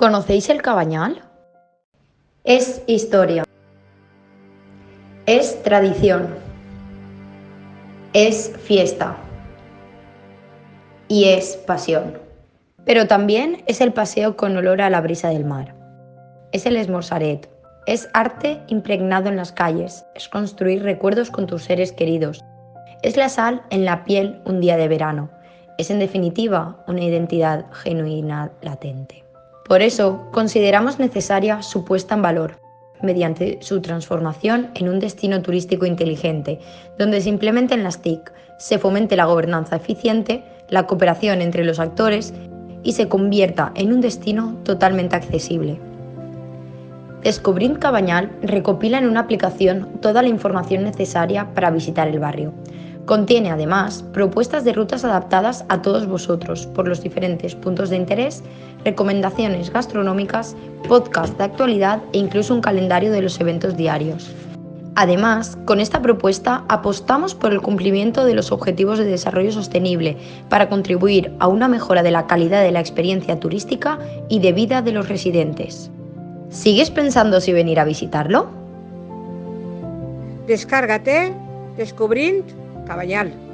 ¿Conocéis el Cabañal? Es historia, es tradición, es fiesta y es pasión. Pero también es el paseo con olor a la brisa del mar. Es el esmorzaret, es arte impregnado en las calles, es construir recuerdos con tus seres queridos. Es la sal en la piel un día de verano. Es en definitiva una identidad genuina latente. Por eso consideramos necesaria su puesta en valor, mediante su transformación en un destino turístico inteligente, donde se implementen las TIC, se fomente la gobernanza eficiente, la cooperación entre los actores y se convierta en un destino totalmente accesible. Descubrir Cabañal recopila en una aplicación toda la información necesaria para visitar el barrio. Contiene además propuestas de rutas adaptadas a todos vosotros por los diferentes puntos de interés, recomendaciones gastronómicas, podcast de actualidad e incluso un calendario de los eventos diarios. Además, con esta propuesta apostamos por el cumplimiento de los Objetivos de Desarrollo Sostenible para contribuir a una mejora de la calidad de la experiencia turística y de vida de los residentes. ¿Sigues pensando si venir a visitarlo? Descárgate Descubrint Cabañal.